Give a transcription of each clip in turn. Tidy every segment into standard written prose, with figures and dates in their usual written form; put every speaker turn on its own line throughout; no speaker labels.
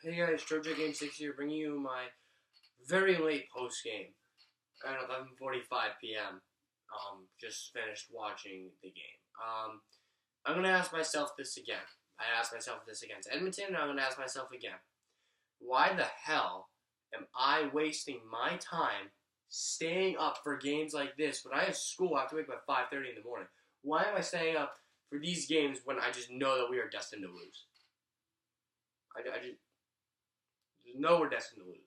Hey guys, JoJo Game 6 here, bringing you my very late post game at 11:45 p.m. Just finished watching the game. I'm gonna ask myself this again. I asked myself this against Edmonton, and I'm gonna ask myself again. Why the hell am I wasting my time staying up for games like this when I have school? I have to wake up at 5:30 in the morning. Why am I staying up for these games when I just know that we are destined to lose? I just know we're destined to lose.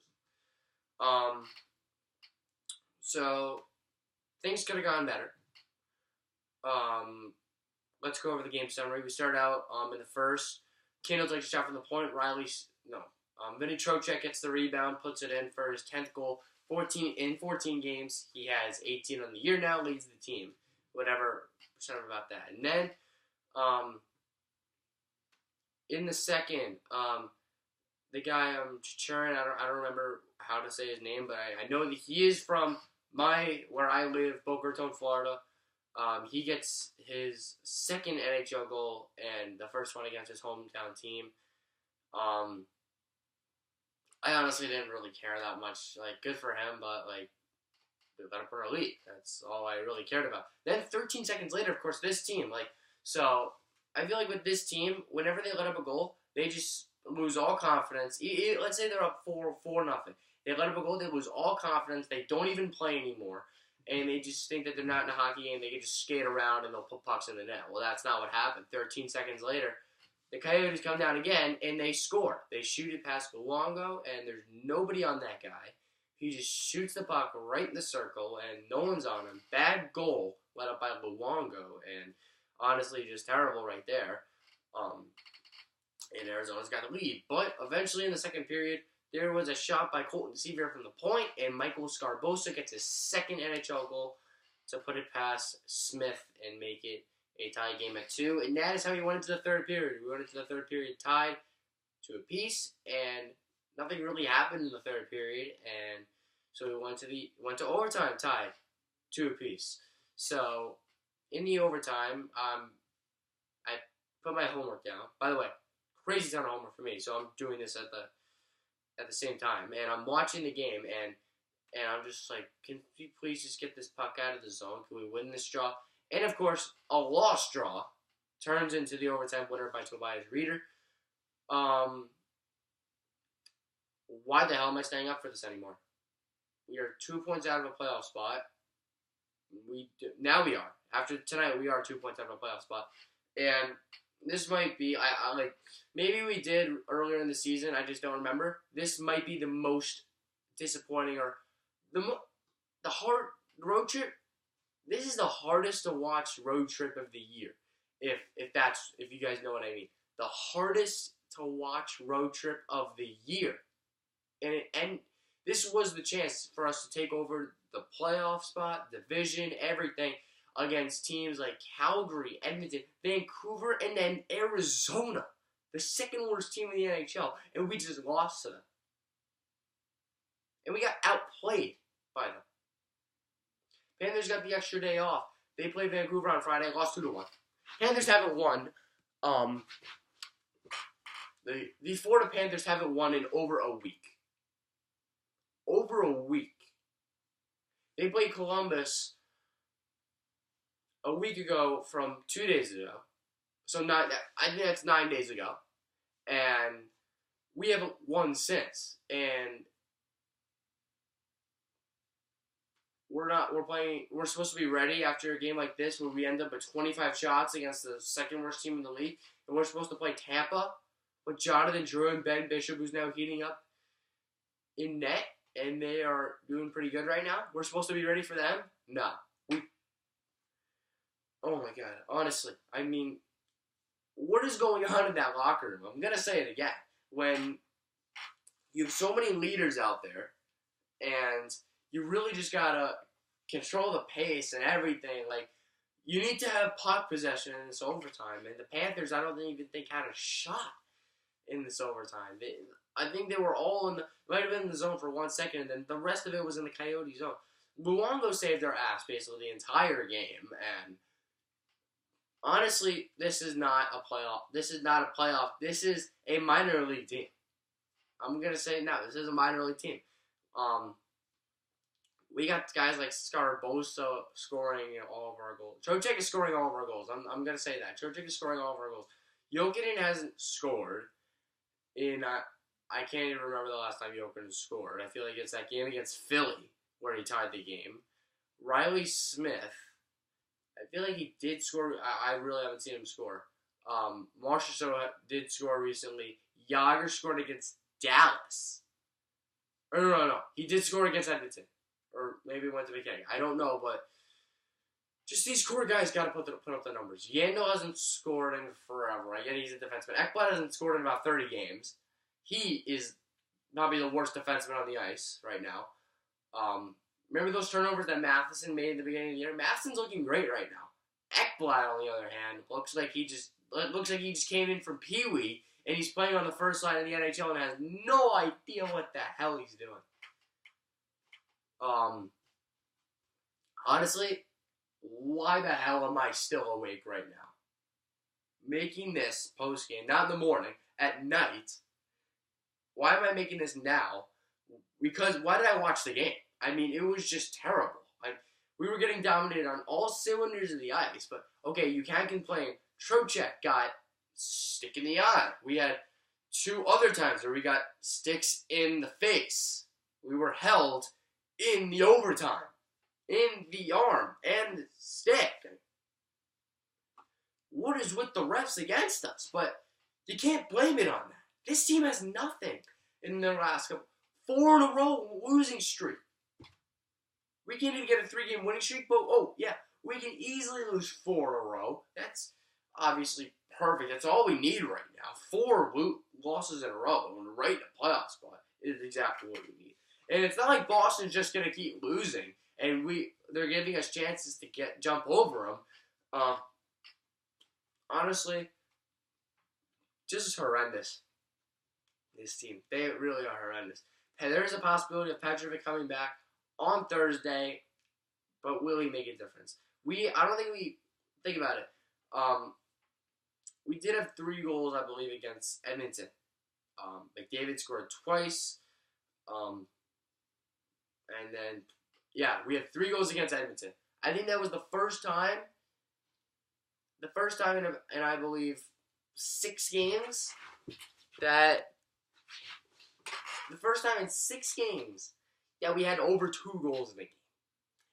So things could have gone better. Let's go over the game summary. We start out in the first. Kendall takes a shot from the point. Vinny Trocheck gets the rebound, puts it in for his 10th goal. 14 games. He has 18 on the year now, leads the team. Whatever percent about that. And then in the second, the guy Chichurin, I don't remember how to say his name, but I know that he is from where I live, Boca Raton, Florida. He gets his second NHL goal and the first one against his hometown team. I honestly didn't really care that much. Good for him, but they let him for a lead. That's all I really cared about. Then 13 seconds later, of course, this team. So I feel like with this team, whenever they let up a goal, they just lose all confidence. Let's say they're up 4-0. They let up a goal, they lose all confidence. They don't even play anymore. And they just think that they're not in a hockey game. They can just skate around and they'll put pucks in the net. Well, that's not what happened. 13 seconds later, the Coyotes come down again and they score. They shoot it past Luongo, and there's nobody on that guy. He just shoots the puck right in the circle, and no one's on him. Bad goal let up by Luongo, and honestly, just terrible right there. And Arizona's got a lead. But eventually in the second period, there was a shot by Colton Seaver from the point, and Michael Scarbosa gets his second NHL goal to put it past Smith and make it a tie game at 2. And that is how we went into the third period. We went into the third period tied to a piece, and nothing really happened in the third period. And so we went to overtime tied to a piece. So in the overtime, I put my homework down. By the way, crazy ton of homework for me, so I'm doing this at the same time, and I'm watching the game, and I'm just like, can you please just get this puck out of the zone? Can we win this draw? And of course, a lost draw turns into the overtime winner by Tobias Reeder. Why the hell am I staying up for this anymore? We are 2 points out of a playoff spot. Now we are. After tonight, we are 2 points out of a playoff spot, and this might be, maybe we did earlier in the season, I just don't remember. This might be the most disappointing, or the hard road trip. This is the hardest to watch road trip of the year, if you guys know what I mean. The hardest to watch road trip of the year. And this was the chance for us to take over the playoff spot, division, everything, against teams like Calgary, Edmonton, Vancouver, and then Arizona, the second worst team in the NHL, and we just lost to them. And we got outplayed by them. Panthers got the extra day off. They played Vancouver on Friday, lost 2-1. Panthers haven't won. The Florida Panthers haven't won in over a week. Over a week. They played Columbus a week ago from 2 days ago. So I think that's 9 days ago. And we haven't won since. And we're supposed to be ready after a game like this where we end up with 25 shots against the second worst team in the league. And we're supposed to play Tampa with Jonathan Drew and Ben Bishop, who's now heating up in net. And they are doing pretty good right now. We're supposed to be ready for them? No. Oh my God, honestly, I mean, what is going on in that locker room? I'm going to say it again. When you have so many leaders out there, and you really just got to control the pace and everything, you need to have puck possession in this overtime. And the Panthers, I don't even think had a shot in this overtime. I think they were all might have been in the zone for 1 second, and then the rest of it was in the Coyote zone. Luongo saved their ass basically the entire game, and honestly, this is not a playoff. This is a minor league team. I'm going to say no. This is a minor league team. We got guys like Scarbosa scoring all of our goals. Trocheck is scoring all of our goals. I'm going to say that. Trocheck is scoring all of our goals. Jokinen hasn't scored in, I can't even remember the last time Jokinen scored. I feel like it's that game against Philly where he tied the game. Riley Smith, I feel like he did score. I really haven't seen him score. Marchessault did score recently. Yager scored against Dallas. No. He did score against Edmonton. Or maybe went to McKinney. I don't know, but just these core guys got to put up the numbers. Yandel hasn't scored in forever. I get he's a defenseman. Ekblad hasn't scored in about 30 games. He is probably the worst defenseman on the ice right now. Remember those turnovers that Matheson made at the beginning of the year? Matheson's looking great right now. Ekblad, on the other hand, looks like he just came in from Pee Wee and he's playing on the first line of the NHL and has no idea what the hell he's doing. Honestly, why the hell am I still awake right now? Making this post game, not in the morning, at night. Why am I making this now? Because why did I watch the game? I mean, it was just terrible. Like, we were getting dominated on all cylinders of the ice, but okay, you can't complain. Trocheck got stick in the eye. We had 2 other times where we got sticks in the face. We were held in the overtime, in the arm, and the stick. What is with the refs against us? But you can't blame it on that. This team has nothing in their last couple. 4 in a row losing streak. We can't even get a 3-game winning streak, but we can easily lose 4 in a row. That's obviously perfect. That's all we need right now. 4 losses in a row and right in a playoff spot is exactly what we need. And it's not like Boston's just going to keep losing and they're giving us chances to jump over them. Honestly, just horrendous. This team, they really are horrendous. Hey, there's a possibility of Petrovic coming back on Thursday, but will he make a difference? I don't think we think about it. We did have 3 goals, I believe, against Edmonton. McDavid scored twice. And then, we had 3 goals against Edmonton. I think that was the first time in I believe 6 games that we had over 2 goals in a game.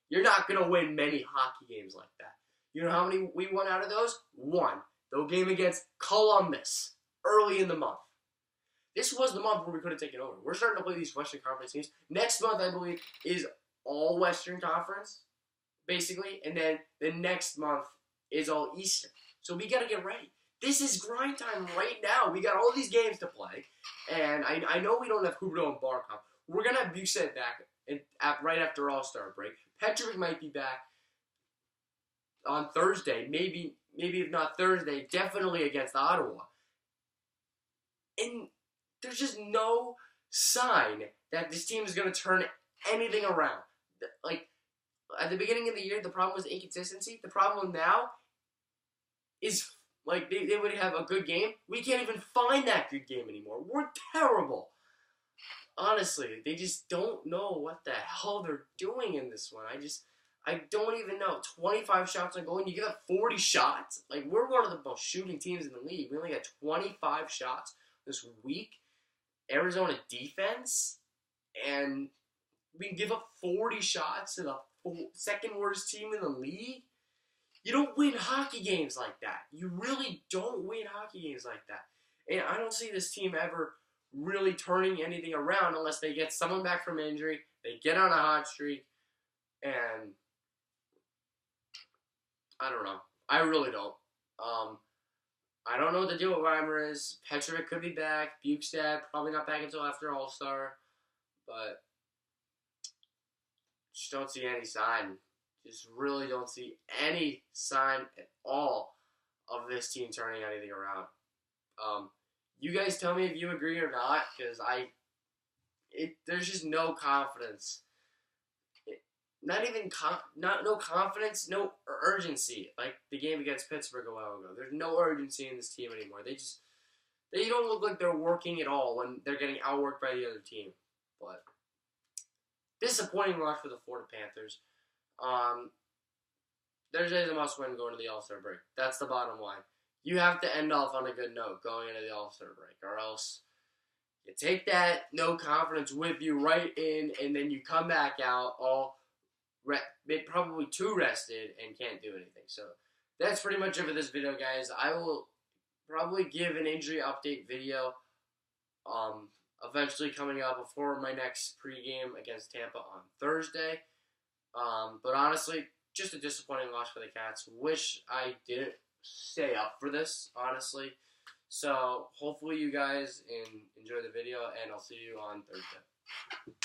You're not going to win many hockey games like that. You know how many we won out of those? 1. The game against Columbus early in the month. This was the month where we could have taken over. We're starting to play these Western Conference teams. Next month, I believe, is all Western Conference, basically. And then the next month is all Eastern. So we got to get ready. This is grind time right now. We got all these games to play. And I know we don't have Huberdeau and Barkov. We're going to have Buset back right after All-Star break. Petrovic might be back on Thursday. Maybe if not Thursday, definitely against Ottawa. And there's just no sign that this team is going to turn anything around. Like, at the beginning of the year, the problem was inconsistency. The problem now is, like, they would have a good game. We can't even find that good game anymore. We're terrible. Honestly, they just don't know what the hell they're doing in this one. I don't even know. 25 shots on goal, and you give up 40 shots? Like, we're one of the most shooting teams in the league. We only got 25 shots this week. Arizona defense, and we can give up 40 shots to the second worst team in the league. You don't win hockey games like that. You really don't win hockey games like that. And I don't see this team ever really turning anything around unless they get someone back from injury, they get on a hot streak, and I don't know. I really don't. I don't know what the deal with Reimer is. Petrovic could be back. Bukestad probably not back until after All-Star. But just don't see any sign. Just really don't see any sign at all of this team turning anything around. You guys tell me if you agree or not, because there's just no confidence. No confidence, no urgency. Like the game against Pittsburgh a while ago. There's no urgency in this team anymore. They don't look like they're working at all when they're getting outworked by the other team. But disappointing loss for the Florida Panthers. Thursday's a must-win going to the All-Star break. That's the bottom line. You have to end off on a good note going into the All-Star break, or else you take that no confidence with you right in, and then you come back out all probably too rested and can't do anything. So that's pretty much it for this video, guys. I will probably give an injury update video eventually coming up before my next pregame against Tampa on Thursday. But honestly, just a disappointing loss for the Cats. Wish I didn't stay up for this, honestly. So hopefully you guys enjoy the video, and I'll see you on Thursday.